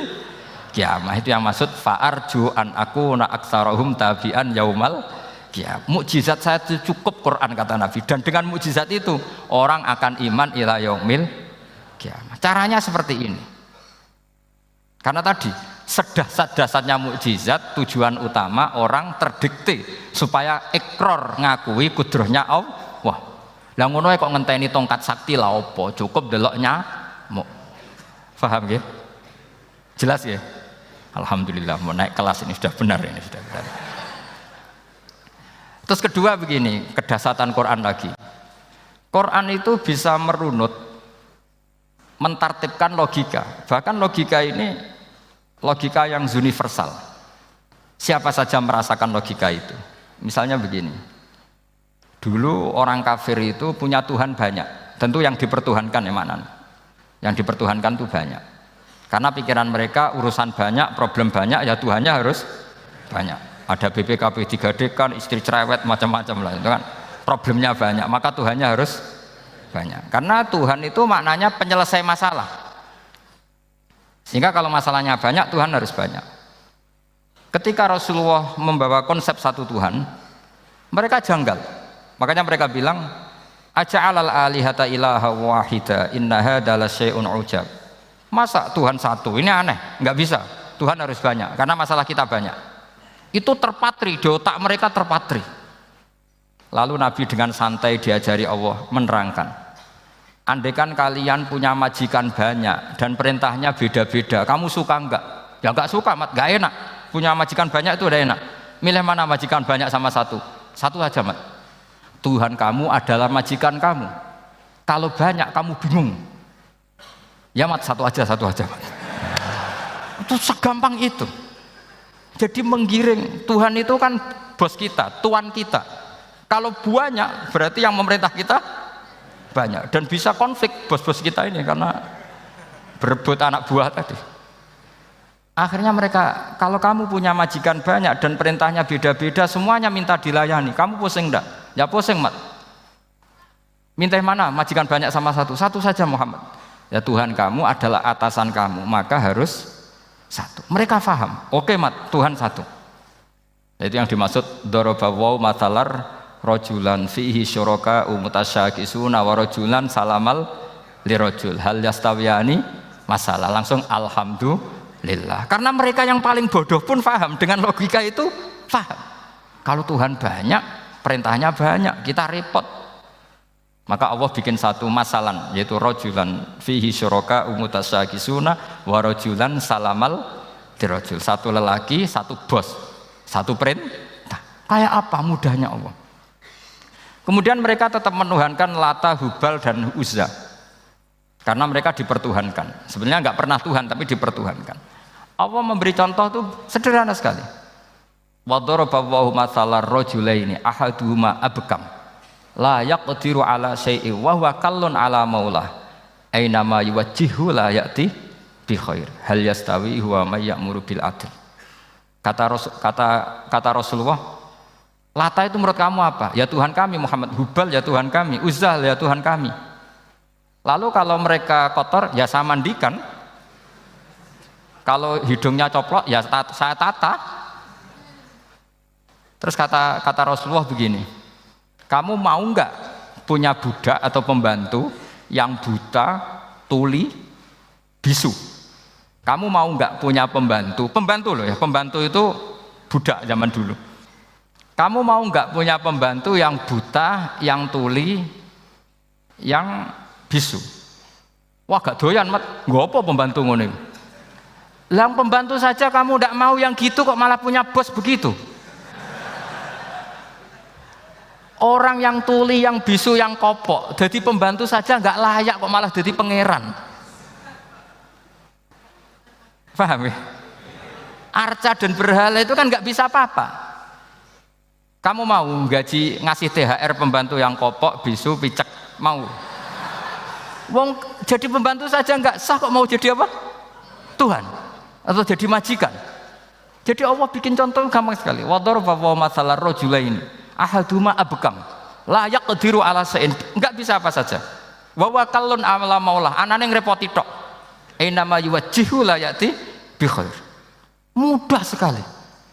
kiamah. Itu yang maksud fa'arju an akuna aktsarahum tabi'an yaumal kiamah. Mukjizat saya itu cukup Quran kata Nabi, dan dengan mukjizat itu orang akan iman ila yaumil kiamah. Caranya seperti ini. Karena tadi sedahsyat-dahsyatnya mukjizat tujuan utama orang terdikte supaya ikrar ngakui kudrohnya Allah. Lah ngono kok ngenteni tongkat sakti lah opo? Cukup deloknya mau. Paham nggih? Jelas ya? Alhamdulillah mau naik kelas ini sudah benar ini sudah benar. Terus kedua begini, kedahsyatan Quran lagi. Quran itu bisa merunut, mentartibkan logika. Bahkan logika ini logika yang universal. Siapa saja merasakan logika itu. Misalnya begini. Dulu orang kafir itu punya Tuhan banyak. Tentu yang dipertuhankan ya mana? Yang dipertuhankan itu banyak. Karena pikiran mereka urusan banyak, problem banyak, ya Tuhannya harus banyak. Ada BPKB 3D kan, istri cerewet macam-macam lah itu kan. Problemnya banyak, maka Tuhannya harus banyak. Karena Tuhan itu maknanya penyelesai masalah. Sehingga kalau masalahnya banyak, Tuhan harus banyak. Ketika Rasulullah membawa konsep satu Tuhan, mereka janggal. Makanya mereka bilang, aja'alal alihata ilaha wahida inna hadza lasyai'un ujab. Masa Tuhan satu? Ini aneh, nggak bisa. Tuhan harus banyak, karena masalah kita banyak. Itu terpatri, di otak mereka terpatri. Lalu Nabi dengan santai diajari Allah menerangkan, andaikan kalian punya majikan banyak dan perintahnya beda-beda, kamu suka enggak? Ya enggak suka, mat, enggak enak. Punya majikan banyak itu udah enak. Milih mana majikan banyak sama satu? Satu aja, mat. Tuhan kamu adalah majikan kamu. Kalau banyak kamu bingung. Ya mat, satu aja mat. Itu segampang itu. Jadi menggiring, Tuhan itu kan bos kita, tuan kita. Kalau banyak berarti yang memerintah kita banyak, dan bisa konflik bos-bos kita ini karena berebut anak buah tadi. Akhirnya mereka, kalau kamu punya majikan banyak dan perintahnya beda-beda, semuanya minta dilayani, kamu pusing enggak? Ya pusing, mat. Minta mana? Majikan banyak sama satu? Satu saja Muhammad. Ya Tuhan kamu adalah atasan kamu, maka harus satu. Mereka faham. Oke, mat, Tuhan satu. Itu yang dimaksud darabawu matalar rajulan fihi syuraka mutasyakisuna wa rajulan salamal lirajul hal yastawiyani masalah. Langsung alhamdulillah. Karena mereka yang paling bodoh pun faham dengan logika itu, faham. Kalau Tuhan banyak, perintahnya banyak, kita repot. Maka Allah bikin satu masalan, yaitu rajulan fihi syuraka mutasyakisuna wa rajulan salamal lirajul. Satu lelaki, satu bos, satu perintah. Kayak apa mudahnya Allah. Kemudian mereka tetap menuhankan Lata, Hubal, dan Uzza. Karena mereka dipertuhankan. Sebenarnya nggak pernah Tuhan, tapi dipertuhankan. Allah memberi contoh itu sederhana sekali. Wa daraballahu mathalan rajulaini ahaduhuma abkam la yaqdiru ala syai'in wa huwa kallun ala maulah aina ma yuwajjihu la ya'ti bi khair hal yastawi huwa may ya'muru bil adl. Kata Rasulullah, Lata itu menurut kamu apa? Ya Tuhan kami. Muhammad, Hubal ya Tuhan kami. Uzzah ya Tuhan kami. Lalu kalau mereka kotor ya saya mandikan. Kalau hidungnya coplok ya saya tata. Terus kata Rasulullah begini, kamu mau enggak punya budak atau pembantu yang buta, tuli, bisu? Kamu mau enggak punya pembantu? Pembantu loh ya, pembantu itu budak zaman dulu. Kamu mau enggak punya pembantu yang buta, yang tuli, yang bisu? Wah gak doyan, mat. Gak apa pembantu ngono. Lah pembantu saja kamu enggak mau yang gitu, kok malah punya bos begitu? Orang yang tuli, yang bisu, yang kopok, jadi pembantu saja nggak layak, kok malah jadi pangeran. Paham ya? Arca dan berhala itu kan nggak bisa apa-apa. Kamu mau gaji ngasih THR pembantu yang kopok, bisu, picek, mau? Wong jadi pembantu saja nggak sah, kok mau jadi apa? Tuhan atau jadi majikan? Jadi Allah bikin contoh gampang sekali. Wa daraba mathalan rajulaini ahaduma abkam la yaqdiru ala shay'in, enggak bisa apa saja. Wa wakallun amala maulah, anane ngrepoti tok. Ainama yuwajjihu la yati bi khair. Mudah sekali.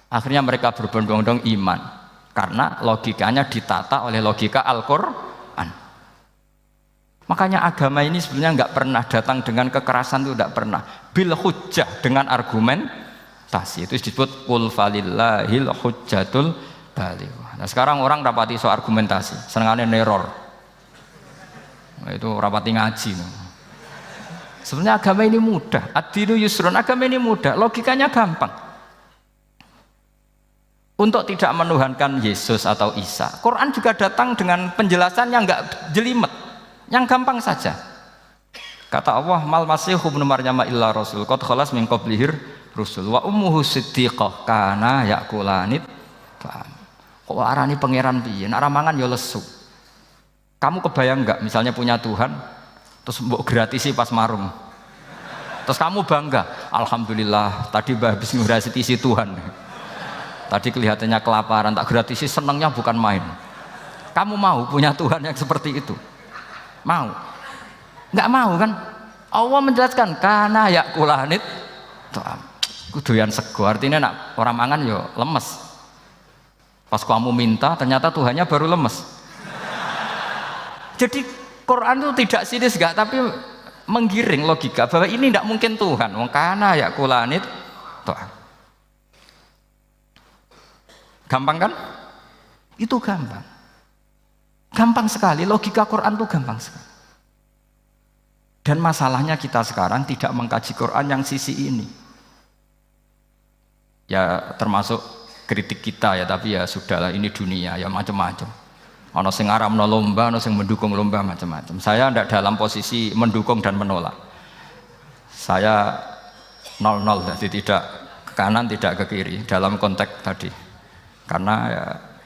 Akhirnya mereka berbondong-bondong iman karena logikanya ditata oleh logika Al-Qur'an. Makanya agama ini sebenarnya nggak pernah datang dengan kekerasan, itu tidak pernah. Bil hujjah, dengan argumentasi. Itu disebut qul falillahil hujjatul balighah. Nah, sekarang orang rapati soal argumentasi, senengane neror. Nah, itu rapati ngaji. Sebenarnya agama ini mudah. Ad-dinu yusrun, agama ini mudah, logikanya gampang. Untuk tidak menuhankan Yesus atau Isa, Quran juga datang dengan penjelasan yang nggak jelimet, yang gampang saja. Kata Allah, mal masihu ibnu maryam illa rasul qad khalas min qablihir rusul wa ummuhu siddiqah kana yakulanit. Kok arani pangeran piye? Nek mangan ya lesu. Kamu kebayang enggak misalnya punya Tuhan terus mbok gratisi pas marum. Terus kamu bangga, alhamdulillah tadi habis nggrasiti Tuhan. Tadi kelihatannya kelaparan, tak gratisi, senangnya bukan main. Kamu mau punya Tuhan yang seperti itu? Mau? Enggak mau kan? Allah menjelaskan karena yakulanit kuduyan sego, artinya nak orang mangan yo lemes. Pas kamu minta ternyata Tuhannya baru lemes. Jadi Quran itu tidak sinis enggak, tapi menggiring logika bahwa ini tidak mungkin Tuhan. Wong kana yakulanit gampang kan? Itu gampang. Gampang sekali, logika Quran itu gampang sekali. Dan masalahnya kita sekarang tidak mengkaji Quran yang sisi ini. Ya termasuk kritik kita ya, tapi ya sudahlah, ini dunia ya macam-macam. Ono sing ngaramno lomba, ono sing mendukung lomba, macam-macam. Saya tidak dalam posisi mendukung dan menolak. Saya 0-0, jadi tidak ke kanan tidak ke kiri dalam konteks tadi. Karena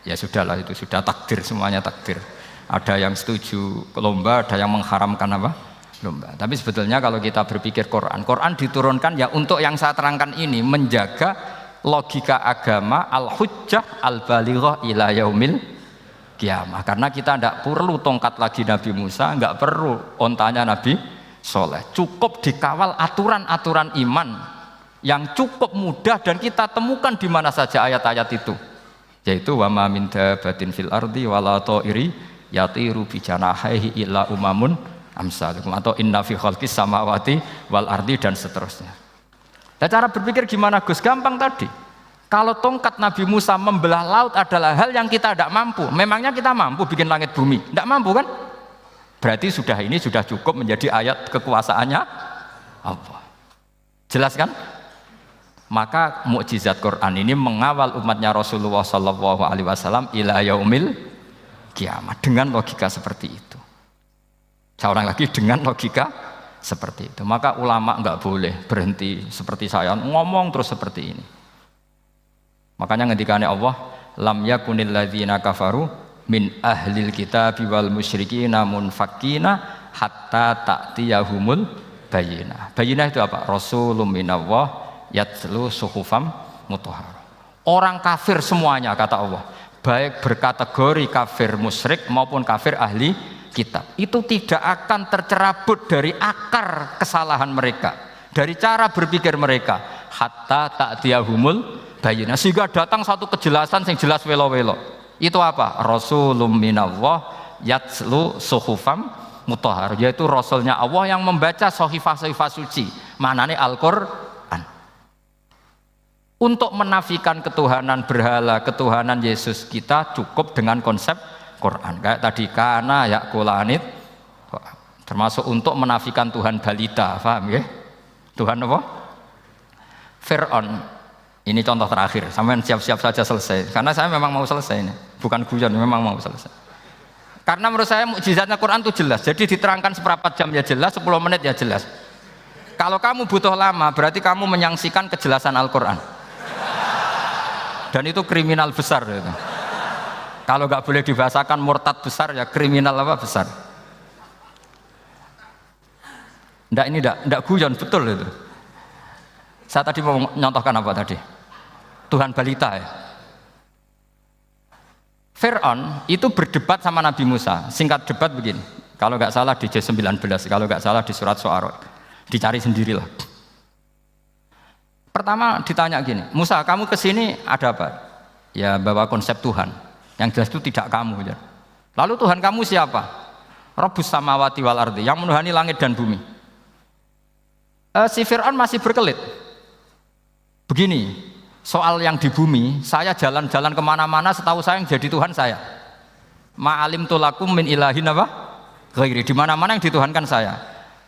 ya sudahlah, itu sudah takdir, semuanya takdir. Ada yang setuju lomba, ada yang mengharamkan apa? Lomba. Tapi sebetulnya kalau kita berpikir Quran diturunkan ya untuk yang saya terangkan ini, menjaga logika agama al-hujjah al-balighah ila yaumil kiamah. Karena kita tidak perlu tongkat lagi Nabi Musa, nggak perlu ontanya Nabi Soleh. Cukup dikawal aturan-aturan iman yang cukup mudah dan kita temukan di mana saja ayat-ayat itu. Yaitu wa ma min dabatin fil ardi wala ta'iri yatiru bi janahihi illa umamun amsalukum, atau inna fi khalqis samawati wal ardi, dan seterusnya. Nah, cara berpikir gimana Gus? Gampang tadi. Kalau tongkat Nabi Musa membelah laut adalah hal yang kita tidak mampu, memangnya kita mampu bikin langit bumi? Tidak mampu kan? Berarti ini sudah cukup menjadi ayat kekuasaannya Allah. Jelas kan? Maka mukjizat Quran ini mengawal umatnya Rasulullah SAW ila yaumil kiamah dengan logika seperti itu. Saya ulang lagi, dengan logika seperti itu. Maka ulama enggak boleh berhenti seperti saya ngomong terus seperti ini. Makanya ngendikane Allah, lam yakunil ladzina kafaru min ahlil kitabi wal musyrikina munfakina hatta ta'tiyahumul bayyinah. Bayyinah itu apa? Rasulun minallah yatlu suhufam mutahhar. Orang kafir semuanya, kata Allah, baik berkategori kafir musyrik maupun kafir ahli kitab, itu tidak akan tercerabut dari akar kesalahan mereka, dari cara berpikir mereka, hatta ta'tiyahumul bayyinah, sehingga datang satu kejelasan yang jelas welo-welo. Itu apa? Rasulun minallah yatlu suhufam mutahhar, yaitu rasulnya Allah yang membaca sahifah-sahifah suci, maknanya Al-Qur'an. Untuk menafikan ketuhanan berhala, ketuhanan Yesus, kita cukup dengan konsep Quran. Kayak tadi kana yakulanit, termasuk untuk menafikan Tuhan balita, paham ya? Tuhan apa? Fir'aun. Ini contoh terakhir, sampean siap-siap saja selesai. Karena saya memang mau selesai ini, bukan guyon, memang mau selesai. Karena menurut saya mukjizatnya Quran itu jelas. Jadi diterangkan seperempat jam ya jelas, 10 menit ya jelas. Kalau kamu butuh lama, berarti kamu menyaksikan kejelasan Al-Quran. Dan itu kriminal besar itu. Kalau nggak boleh dibahasakan murtad besar ya kriminal apa besar. Ndak guyon betul itu. Saya tadi mau nyontohkan apa tadi? Tuhan balita ya. Fir'aun itu berdebat sama Nabi Musa. Singkat debat begini. Kalau nggak salah di J19, kalau nggak salah di surat Syu'ara. Dicari sendirilah. Pertama ditanya gini, Musa kamu kesini ada apa? Ya bawa konsep Tuhan. Yang jelas itu tidak kamu. Ya. Lalu Tuhan kamu siapa? Rabbus samawati wal ardi, yang menuhani langit dan bumi. Si Fir'aun masih berkelit. Begini, soal yang di bumi, saya jalan-jalan kemana-mana setahu saya yang jadi Tuhan saya. Ma'alim tulakum min ilahin apa? Ghairi, di mana-mana yang dituhankan saya.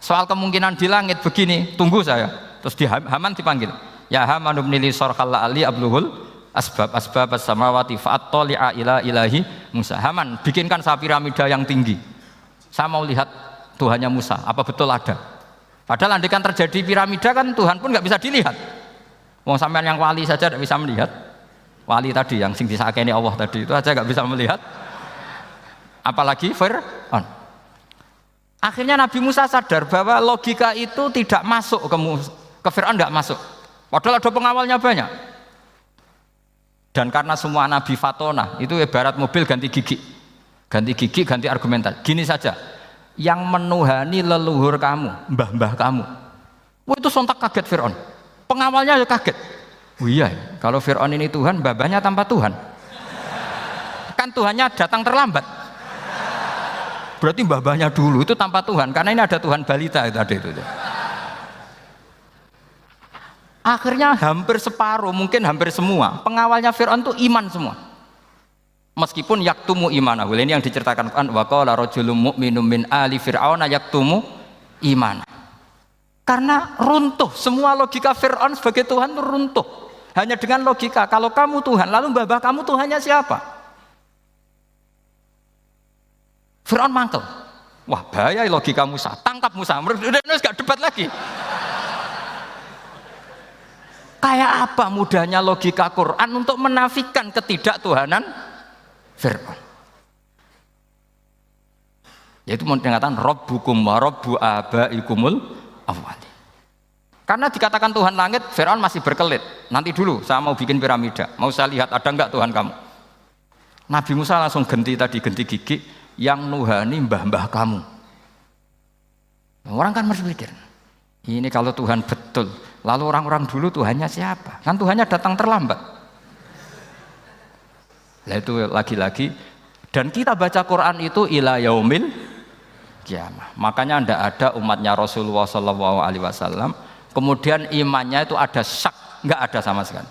Soal kemungkinan di langit begini, tunggu saya. Terus di Haman dipanggil. Ya Haman ibnili sarhal ali abluhul asbab as-samawati fa'attali'a ila ilahi Musa. Haman, bikinkan piramida yang tinggi. Saya mau lihat Tuhannya Musa, apa betul ada? Padahal andaikan terjadi piramida kan Tuhan pun nggak bisa dilihat. Wong sampean yang wali saja tidak bisa melihat. Wali tadi yang sing disakeni Allah tadi itu aja nggak bisa melihat. Apalagi Fir'aun. Akhirnya Nabi Musa sadar bahwa logika itu tidak masuk ke Fir'aun, nggak masuk. Padahal ada pengawalnya banyak. Dan karena semua nabi fatona itu ibarat mobil ganti gigi, ganti argumentasi. Gini saja, yang menuhani leluhur kamu, mbah-mbah kamu, itu sontak kaget Fir'aun. Pengawalnya ya kaget. Oh iya, kalau Fir'aun ini Tuhan, mbah-mbahnya tanpa Tuhan. Kan Tuhannya datang terlambat. Berarti mbah-mbahnya dulu itu tanpa Tuhan, karena ini ada Tuhan balita itu ada itu. Akhirnya hampir separuh, mungkin hampir semua pengawalnya Fir'aun itu iman semua. Meskipun yaktumu imanahu. Ini yang diceritakan Quran, wa qala rajulun mu'minun min ali fir'auna yaktumu imana. Karena runtuh, semua logika Fir'aun sebagai Tuhan itu runtuh. Hanya dengan logika, kalau kamu Tuhan, lalu mbah kamu Tuhannya siapa? Fir'aun mangkel. Wah bahaya logika Musa, tangkap Musa, udah gak debat lagi. Kayak apa mudahnya logika Quran untuk menafikan ketidaktuhanan Fir'aun. Yaitu mengatakan Rabbukum wa Rabbu abaikumul awwali. Karena dikatakan Tuhan langit, Fir'aun masih berkelit. Nanti dulu saya mau bikin piramida, mau saya lihat ada enggak Tuhan kamu. Nabi Musa langsung ganti gigi yang nuhani mbah-mbah kamu. Orang kan masih pikir, ini kalau Tuhan betul, lalu orang-orang dulu Tuhannya siapa? Kan Tuhannya datang terlambat. Nah itu lagi-lagi. Dan kita baca Quran itu ila yaumil kiamah. Makanya tidak ada umatnya Rasulullah SAW kemudian imannya itu ada syak, nggak ada sama sekali.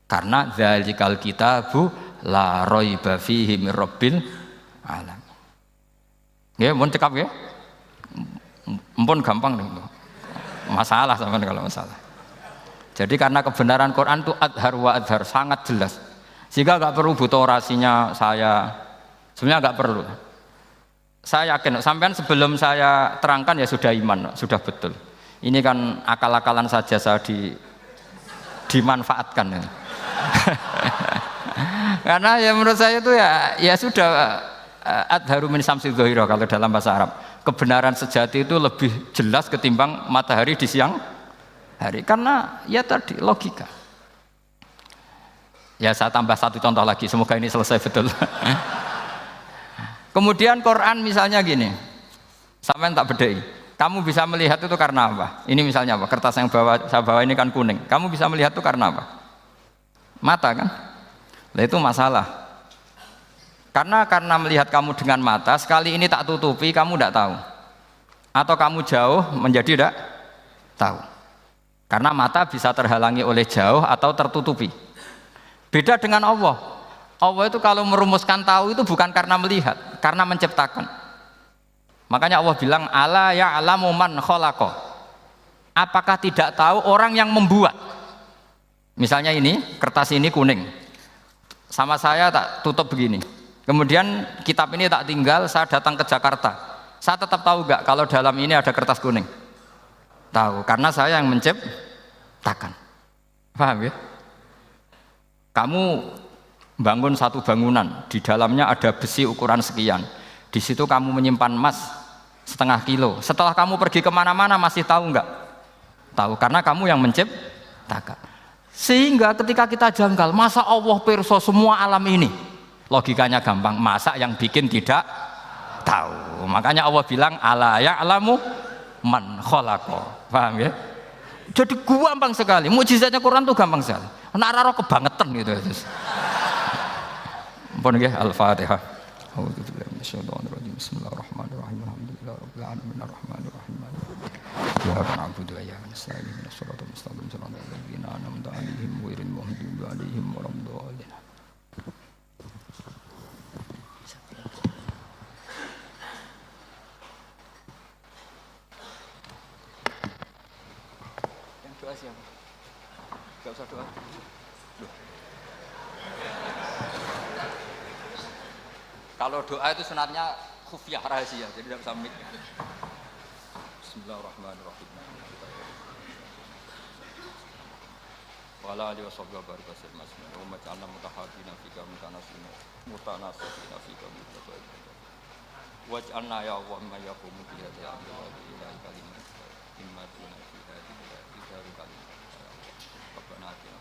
Karena dzalikal kitabu la raiba fihi mir rabbil alamin. Ya, mohon cekap ya. Mumpun gampang nih. Masalah sama kalau masalah. Jadi karena kebenaran Quran itu adhar wa adhar, sangat jelas. Sehingga nggak perlu butuh orasinya saya. Sebenarnya nggak perlu. Saya yakin, sampean sebelum saya terangkan ya sudah iman, sudah betul. Ini kan akal-akalan saja saya dimanfaatkan. Ya. Karena ya menurut saya itu ya sudah adharu min samsi dhahira kalau dalam bahasa Arab. Kebenaran sejati itu lebih jelas ketimbang matahari di siang hari. Karena ya tadi logika. Ya saya tambah satu contoh lagi, semoga ini selesai betul. Kemudian Quran misalnya gini, sampean tak bedai. Kamu bisa melihat itu karena apa? Ini misalnya apa? Kertas yang saya bawa ini kan kuning. Kamu bisa melihat itu karena apa? Mata kan? Nah itu masalah. Karena melihat kamu dengan mata, sekali ini tak tutupi, kamu tidak tahu. Atau kamu jauh menjadi tidak tahu. Karena mata bisa terhalangi oleh jauh atau tertutupi. Beda dengan Allah. Allah itu kalau merumuskan tahu itu bukan karena melihat, karena menciptakan. Makanya Allah bilang, ala ya'lamu man khalaqa. Apakah tidak tahu orang yang membuat? Misalnya ini, kertas ini kuning. Sama saya tak tutup begini. Kemudian kitab ini tak tinggal, saya datang ke Jakarta. Saya tetap tahu enggak kalau dalam ini ada kertas kuning? Tahu, karena saya yang menciptakan. Paham ya? Kamu bangun satu bangunan, di dalamnya ada besi ukuran sekian. Di situ kamu menyimpan emas setengah kilo. Setelah kamu pergi kemana-mana masih tahu enggak? Tahu, karena kamu yang menciptakan. Sehingga ketika kita janggal, masa Allah pirsa semua alam ini? Logikanya gampang, masa yang bikin tidak tahu. Makanya Allah bilang ala ya'lamu man khalaqa. Paham ya? Jadi gampang sekali. Mukjizatnya Quran tuh gampang sekali. Nek ora kebangetan gitu. Ampun nggih, Al-Fatihah. A'udzubillahi minasyaitonir rajim. Bismillahirrahmanirrahim. Alhamdulillahirabbil alamin arrahmanir rahim. Iyyaka na'budu wa iyyaka nasta'in. Ihdinas siratal mustaqim. Shiratal ladzina an'amta 'alaihim ghairil maghdubi 'alaihim waladdallin. Yang doa siapa? Enggak usah doa. Kalau doa itu sunatnya khufyah rahasia, jadi tidak bisa mik. Bismillahirrahmanirrahim. Wala alihi washabbihi baraka sallam. Wa ja'alna mutahabbina fika mutanasina mutanasina fika mutabayyina. Waj'alna ya Allah ma yaqumu bi hadhihi al-amri ila kalimat imma tuna fi hadhihi al-kalimat. Rabbana atina